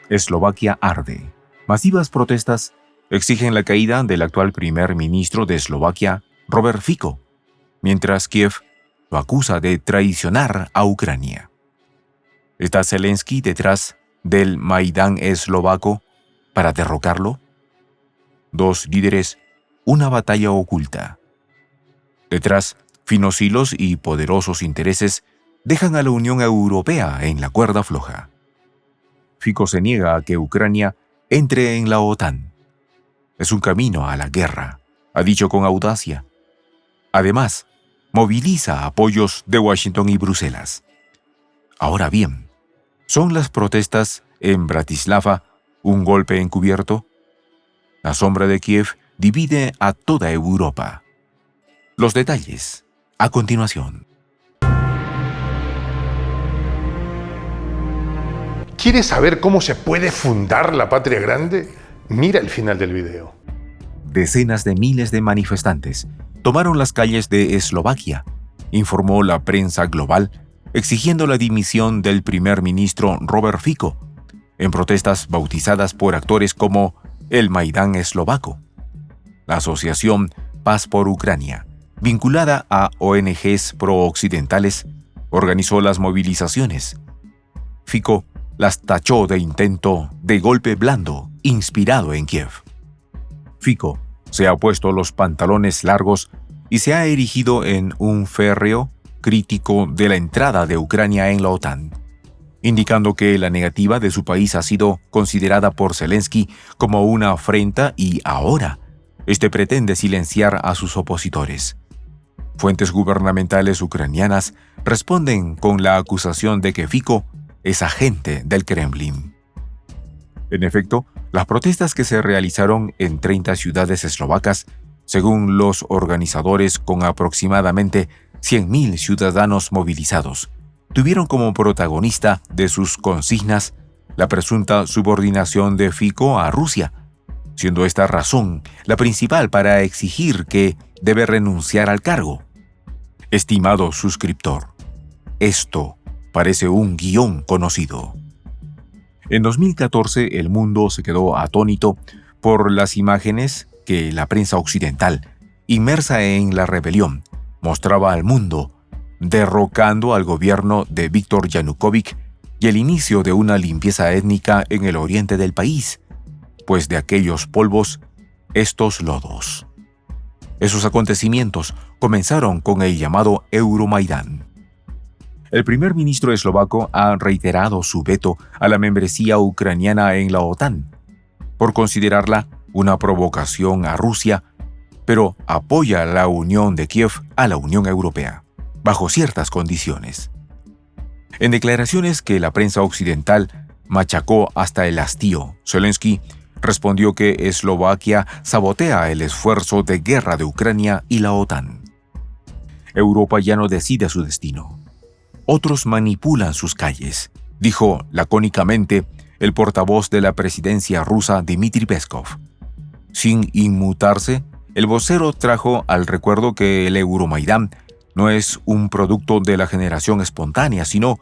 Eslovaquia arde. Masivas protestas exigen la caída del actual primer ministro de Eslovaquia, Robert Fico, mientras Kiev lo acusa de traicionar a Ucrania. ¿Está Zelensky detrás del Maidán eslovaco para derrocarlo? Dos líderes, una batalla oculta. Detrás, finos hilos y poderosos intereses dejan a la Unión Europea en la cuerda floja. Fico se niega a que Ucrania entre en la OTAN. Es un camino a la guerra, ha dicho con audacia. Además, moviliza apoyos de Washington y Bruselas. Ahora bien, ¿son las protestas en Bratislava un golpe encubierto? La sombra de Kiev divide a toda Europa. Los detalles, a continuación. ¿Quieres saber cómo se puede fundar la patria grande? Mira el final del video. Decenas de miles de manifestantes tomaron las calles de Eslovaquia, informó la prensa global, exigiendo la dimisión del primer ministro Robert Fico, en protestas bautizadas por actores como el Maidán eslovaco. La asociación Paz por Ucrania, vinculada a ONGs pro-occidentales, organizó las movilizaciones. Fico las tachó de intento de golpe blando inspirado en Kiev. Fico se ha puesto los pantalones largos y se ha erigido en un férreo crítico de la entrada de Ucrania en la OTAN, indicando que la negativa de su país ha sido considerada por Zelensky como una afrenta y ahora este pretende silenciar a sus opositores. Fuentes gubernamentales ucranianas responden con la acusación de que Fico es agente del Kremlin. En efecto, las protestas que se realizaron en 30 ciudades eslovacas, según los organizadores con aproximadamente 100.000 ciudadanos movilizados, tuvieron como protagonista de sus consignas la presunta subordinación de Fico a Rusia, siendo esta razón la principal para exigir que debe renunciar al cargo. Estimado suscriptor, esto parece un guión conocido. En 2014, el mundo se quedó atónito por las imágenes que la prensa occidental, inmersa en la rebelión, mostraba al mundo, derrocando al gobierno de Viktor Yanukovych y el inicio de una limpieza étnica en el oriente del país, pues de aquellos polvos, estos lodos. Esos acontecimientos comenzaron con el llamado Euromaidán. El primer ministro eslovaco ha reiterado su veto a la membresía ucraniana en la OTAN, por considerarla una provocación a Rusia, pero apoya la unión de Kiev a la Unión Europea, bajo ciertas condiciones. En declaraciones que la prensa occidental machacó hasta el hastío, Zelensky respondió que Eslovaquia sabotea el esfuerzo de guerra de Ucrania y la OTAN. Europa ya no decide su destino. Otros manipulan sus calles, dijo lacónicamente el portavoz de la presidencia rusa Dmitry Peskov. Sin inmutarse, el vocero trajo al recuerdo que el Euromaidán no es un producto de la generación espontánea, sino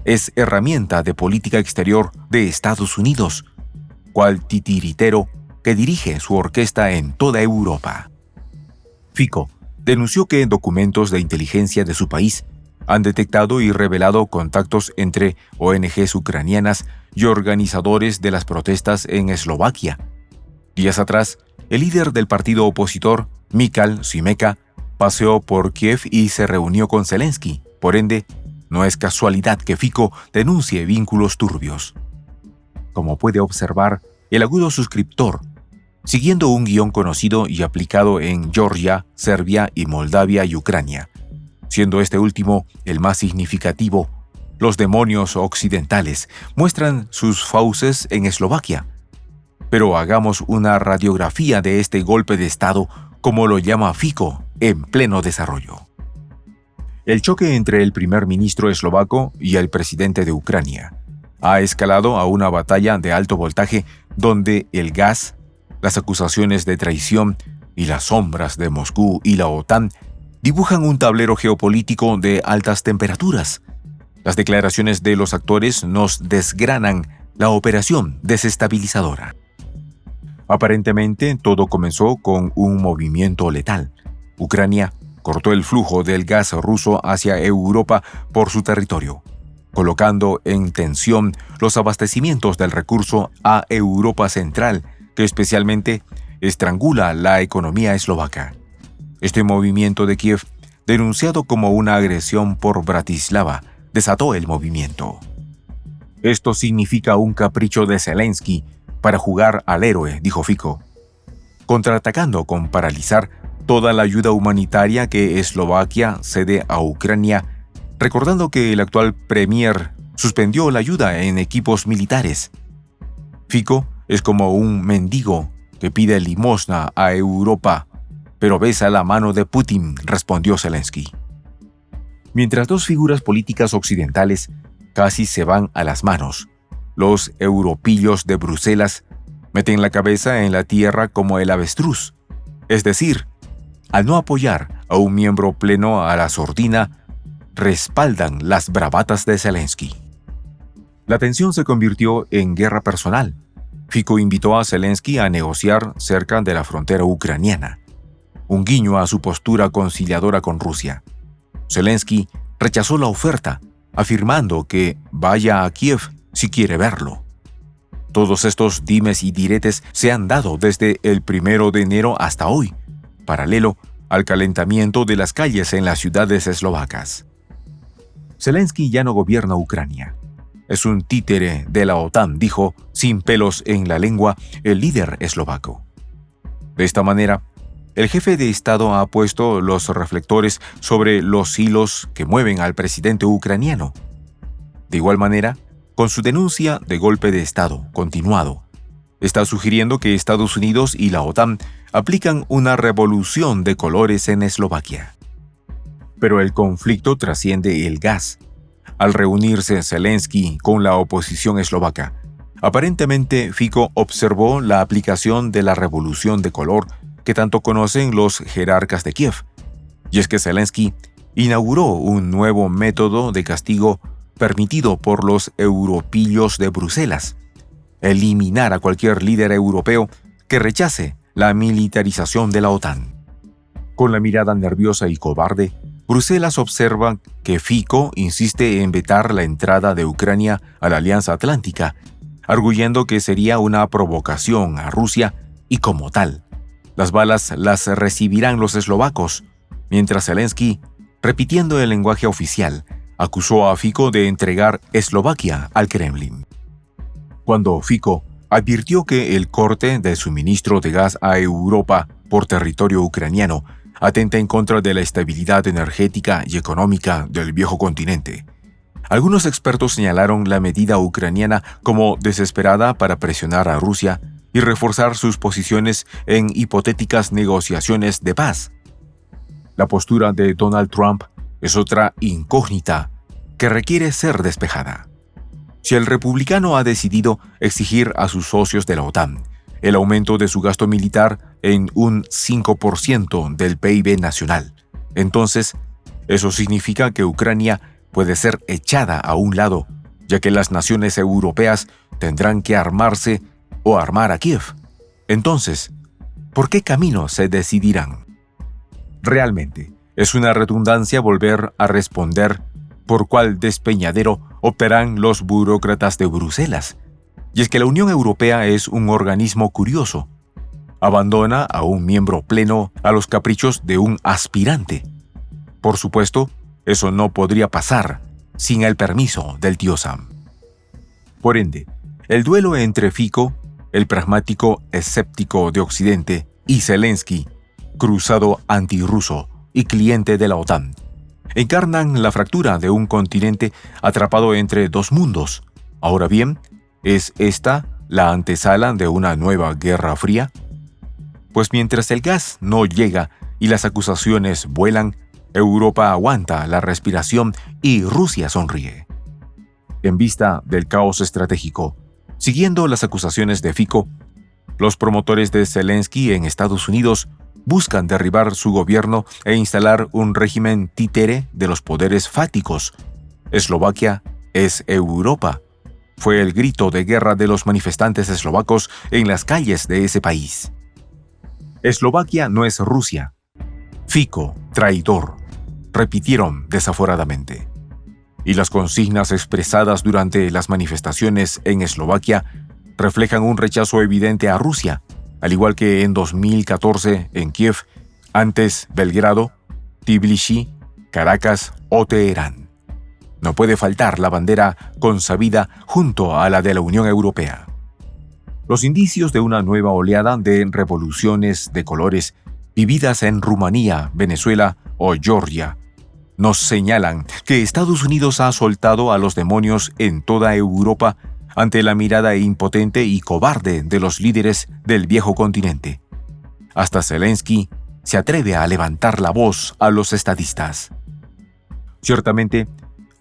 es herramienta de política exterior de Estados Unidos, cual titiritero que dirige su orquesta en toda Europa. Fico denunció que documentos de inteligencia de su país han detectado y revelado contactos entre ONGs ucranianas y organizadores de las protestas en Eslovaquia. Días atrás, el líder del partido opositor, Michal Šimečka, paseó por Kiev y se reunió con Zelensky. Por ende, no es casualidad que Fico denuncie vínculos turbios. Como puede observar el agudo suscriptor, siguiendo un guión conocido y aplicado en Georgia, Serbia y Moldavia y Ucrania, siendo este último el más significativo, los demonios occidentales muestran sus fauces en Eslovaquia. Pero hagamos una radiografía de este golpe de Estado, como lo llama Fico, en pleno desarrollo. El choque entre el primer ministro eslovaco y el presidente de Ucrania ha escalado a una batalla de alto voltaje donde el gas, las acusaciones de traición y las sombras de Moscú y la OTAN dibujan un tablero geopolítico de altas temperaturas. Las declaraciones de los actores nos desgranan la operación desestabilizadora. Aparentemente, todo comenzó con un movimiento letal. Ucrania cortó el flujo del gas ruso hacia Europa por su territorio, colocando en tensión los abastecimientos del recurso a Europa Central, que especialmente estrangula la economía eslovaca. Este movimiento de Kiev, denunciado como una agresión por Bratislava, desató el movimiento. Esto significa un capricho de Zelensky para jugar al héroe, dijo Fico, contraatacando con paralizar toda la ayuda humanitaria que Eslovaquia cede a Ucrania, recordando que el actual premier suspendió la ayuda en equipos militares. Fico es como un mendigo que pide limosna a Europa, pero besa la mano de Putin, respondió Zelensky. Mientras dos figuras políticas occidentales casi se van a las manos, los europillos de Bruselas meten la cabeza en la tierra como el avestruz, es decir, al no apoyar a un miembro pleno a la sordina, respaldan las bravatas de Zelensky. La tensión se convirtió en guerra personal. Fico invitó a Zelensky a negociar cerca de la frontera ucraniana, un guiño a su postura conciliadora con Rusia. Zelensky rechazó la oferta, afirmando que vaya a Kiev si quiere verlo. Todos estos dimes y diretes se han dado desde el 1 de enero hasta hoy, paralelo al calentamiento de las calles en las ciudades eslovacas. Zelensky ya no gobierna Ucrania. Es un títere de la OTAN, dijo, sin pelos en la lengua, el líder eslovaco. De esta manera, el jefe de Estado ha puesto los reflectores sobre los hilos que mueven al presidente ucraniano. De igual manera, con su denuncia de golpe de Estado continuado, está sugiriendo que Estados Unidos y la OTAN aplican una revolución de colores en Eslovaquia. Pero el conflicto trasciende el gas. Al reunirse Zelensky con la oposición eslovaca, aparentemente Fico observó la aplicación de la revolución de color que tanto conocen los jerarcas de Kiev. Y es que Zelensky inauguró un nuevo método de castigo permitido por los europillos de Bruselas: eliminar a cualquier líder europeo que rechace la militarización de la OTAN. Con la mirada nerviosa y cobarde, Bruselas observa que Fico insiste en vetar la entrada de Ucrania a la Alianza Atlántica, arguyendo que sería una provocación a Rusia y, como tal, las balas las recibirán los eslovacos, mientras Zelensky, repitiendo el lenguaje oficial, acusó a Fico de entregar Eslovaquia al Kremlin. Cuando Fico advirtió que el corte de suministro de gas a Europa por territorio ucraniano atenta en contra de la estabilidad energética y económica del viejo continente, algunos expertos señalaron la medida ucraniana como desesperada para presionar a Rusia y reforzar sus posiciones en hipotéticas negociaciones de paz. La postura de Donald Trump es otra incógnita que requiere ser despejada. Si el republicano ha decidido exigir a sus socios de la OTAN el aumento de su gasto militar en un 5% del PIB nacional, entonces eso significa que Ucrania puede ser echada a un lado, ya que las naciones europeas tendrán que armarse o armar a Kiev. Entonces, ¿por qué camino se decidirán? Realmente, es una redundancia volver a responder por cuál despeñadero operan los burócratas de Bruselas. Y es que la Unión Europea es un organismo curioso. Abandona a un miembro pleno a los caprichos de un aspirante. Por supuesto, eso no podría pasar sin el permiso del tío Sam. Por ende, el duelo entre Fico, el pragmático escéptico de Occidente, y Zelensky, cruzado antirruso y cliente de la OTAN, encarnan la fractura de un continente atrapado entre dos mundos. Ahora bien, ¿es esta la antesala de una nueva guerra fría? Pues mientras el gas no llega y las acusaciones vuelan, Europa aguanta la respiración y Rusia sonríe. En vista del caos estratégico, siguiendo las acusaciones de Fico, los promotores de Zelensky en Estados Unidos buscan derribar su gobierno e instalar un régimen títere de los poderes fáticos. Eslovaquia es Europa. fue el grito de guerra de los manifestantes eslovacos en las calles de ese país. Eslovaquia no es Rusia. Fico, traidor, repitieron desaforadamente. Y las consignas expresadas durante las manifestaciones en Eslovaquia reflejan un rechazo evidente a Rusia, al igual que en 2014 en Kiev, antes Belgrado, Tbilisi, Caracas o Teherán. No puede faltar la bandera consabida junto a la de la Unión Europea. Los indicios de una nueva oleada de revoluciones de colores vividas en Rumanía, Venezuela o Georgia nos señalan que Estados Unidos ha soltado a los demonios en toda Europa ante la mirada impotente y cobarde de los líderes del viejo continente. Hasta Zelensky se atreve a levantar la voz a los estadistas. Ciertamente,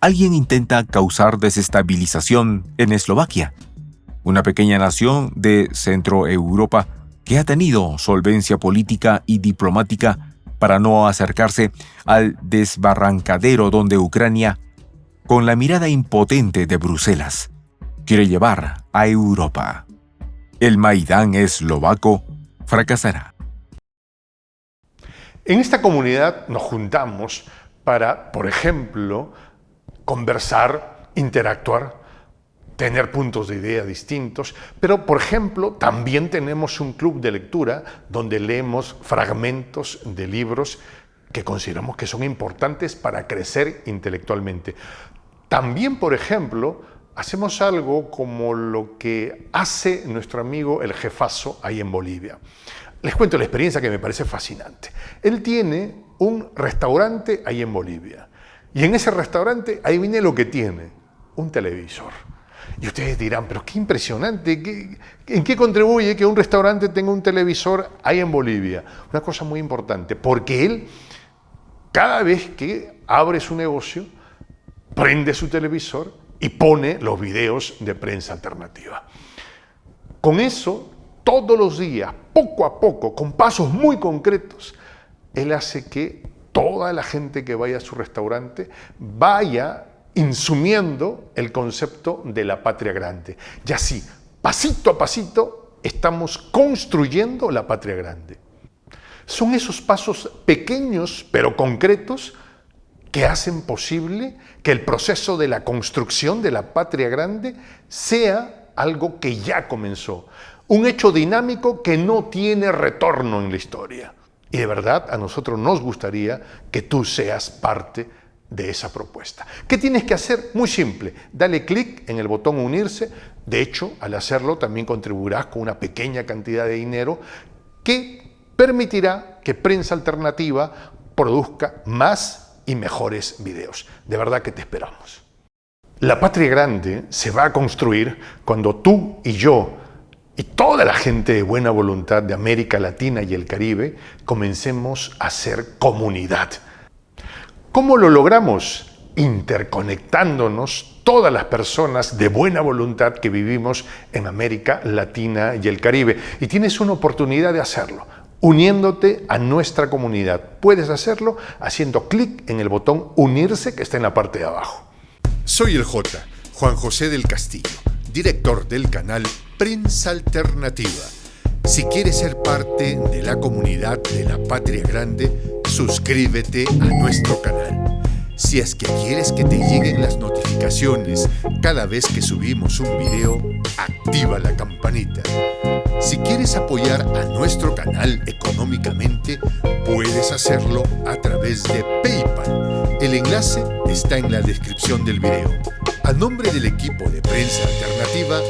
alguien intenta causar desestabilización en Eslovaquia, una pequeña nación de Centroeuropa que ha tenido solvencia política y diplomática para no acercarse al desbarrancadero donde Ucrania, con la mirada impotente de Bruselas, quiere llevar a Europa. El Maidán eslovaco fracasará. En esta comunidad nos juntamos para, por ejemplo, conversar, interactuar, tener puntos de idea distintos, pero, por ejemplo, también tenemos un club de lectura donde leemos fragmentos de libros que consideramos que son importantes para crecer intelectualmente. También, por ejemplo, hacemos algo como lo que hace nuestro amigo el jefazo ahí en Bolivia. Les cuento la experiencia que me parece fascinante. Él tiene un restaurante ahí en Bolivia. Y en ese restaurante, ahí viene lo que tiene, un televisor. Y ustedes dirán, pero qué impresionante, ¿en qué contribuye que un restaurante tenga un televisor ahí en Bolivia? Una cosa muy importante, porque él, cada vez que abre su negocio, prende su televisor y pone los videos de prensa alternativa. Con eso, todos los días, poco a poco, con pasos muy concretos, él hace que toda la gente que vaya a su restaurante vaya insumiendo el concepto de la patria grande. Y así, pasito a pasito, estamos construyendo la patria grande. Son esos pasos pequeños pero concretos que hacen posible que el proceso de la construcción de la patria grande sea algo que ya comenzó. Un hecho dinámico que no tiene retorno en la historia. Y de verdad, a nosotros nos gustaría que tú seas parte de esa propuesta. ¿Qué tienes que hacer? Muy simple. Dale clic en el botón unirse. De hecho, al hacerlo también contribuirás con una pequeña cantidad de dinero que permitirá que Prensa Alternativa produzca más y mejores videos. De verdad que te esperamos. La patria grande se va a construir cuando tú y yo y toda la gente de buena voluntad de América Latina y el Caribe comencemos a ser comunidad. ¿Cómo lo logramos? Interconectándonos todas las personas de buena voluntad que vivimos en América Latina y el Caribe. Y tienes una oportunidad de hacerlo, uniéndote a nuestra comunidad. Puedes hacerlo haciendo clic en el botón unirse que está en la parte de abajo. Soy el J, Juan José del Castillo, director del canal Prensa Alternativa. Si quieres ser parte de la comunidad de la Patria Grande, suscríbete a nuestro canal. Si es que quieres que te lleguen las notificaciones cada vez que subimos un video, activa la campanita. Si quieres apoyar a nuestro canal económicamente, puedes hacerlo a través de PayPal. El enlace está en la descripción del video. A nombre del equipo de Prensa Alternativa,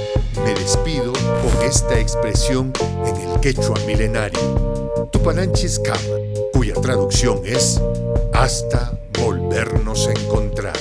me despido con esta expresión en el quechua milenario, Tupananchis Kama, cuya traducción es hasta volvernos a encontrar.